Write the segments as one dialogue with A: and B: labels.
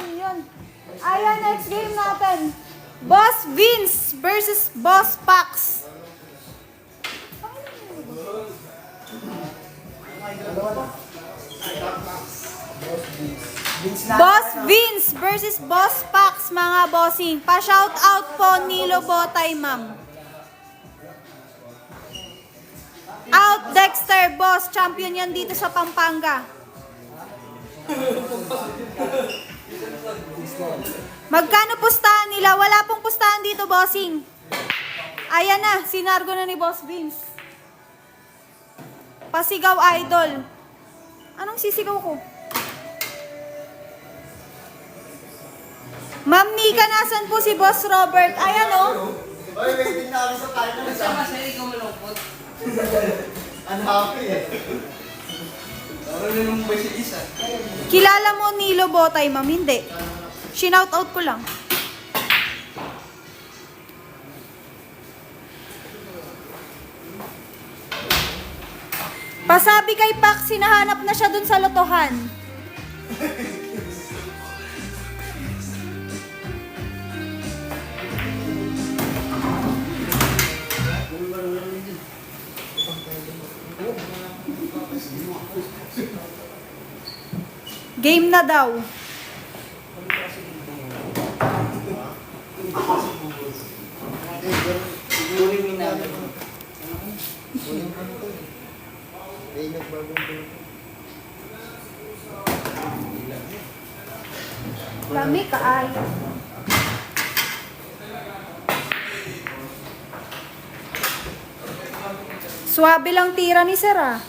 A: yun. Ayan, next game natin. Boss Vince versus Boss Pax. Boss Vince versus Boss Pax, mga bossing. Pa-shout out po Nilo Botay, ma'am. Out Dexter, boss. Champion yan dito sa Pampanga. Magkano pustahan nila? Wala pong pustahan dito, bossing. Ayan na, sinargo na ni Boss Vince. Pasigaw idol. Anong sisigaw ko? Ma'am Nika, nasan po si Boss Robert? Ayan o.
B: Oy, waiting na kami sa tayo na siya.
C: Kasi ikaw malungkot.
B: Unhappy eh.
C: Parang nalumbay si Isa.
A: Kilala mo Nilo Botay, ma'am? Hindi. Shinout out ko lang. Pasabi kay Pax, sinahanap na siya dun sa lotohan. Game na daw. Lami ka ay. Swabe lang tira ni Sir ah.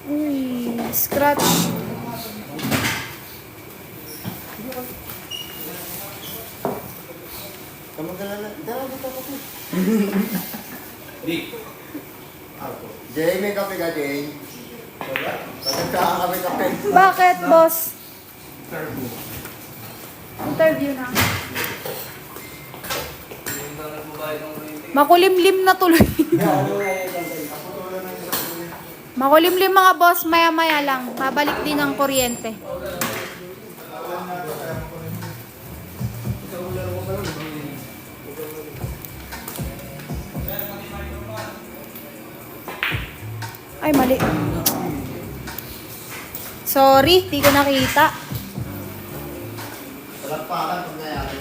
A: Uy, scratch.
B: Jay, may kape ka, Jay. Patagkaan kami kape.
A: Bakit, boss? Interview na. Makulimlim na tuloy. Makulimlim mga boss, maya-maya lang. Babalik din ang kuryente. Ay, mali. Sorry, di ko nakita.
B: Palagpakan pag nangyari.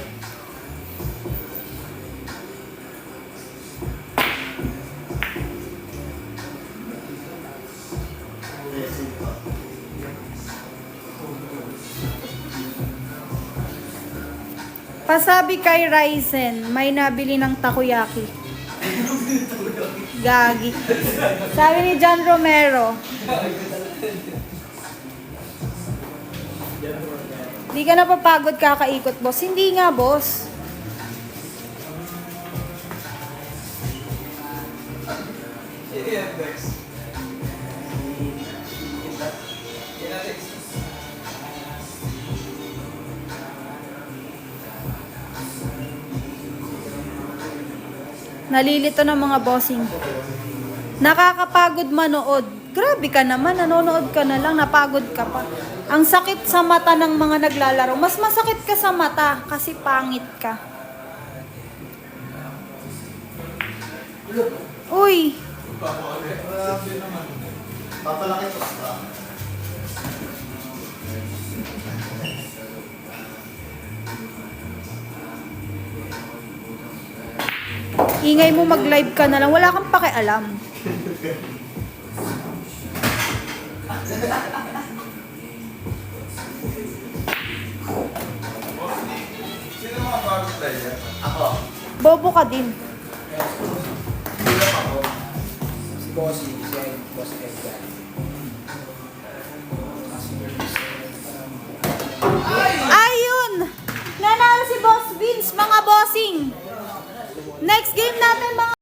A: Pasabi kay Ryzen, may nabili ng takoyaki. Gagi. Sabi ni John Romero. Di ka napapagod kakaikot, boss. Hindi nga, boss. Nalilito ng mga bossing. Nakakapagod manood. Grabe ka naman, nanonood ka na lang, napagod ka pa. Ang sakit sa mata ng mga naglalaro. Mas masakit ka sa mata kasi pangit ka. Uy!
B: Papalaki ko ba?
A: Ingay mo, mag-live ka na lang. Wala kang pakialam.
C: Sino mga bago tayo?
B: Ako.
A: Bobo ka din.
B: Hindi ako.
D: Si Bossy, si Boss Edgar.
A: Ayun! Nanalo si Boss Vince, mga bossing. Next game natin, mga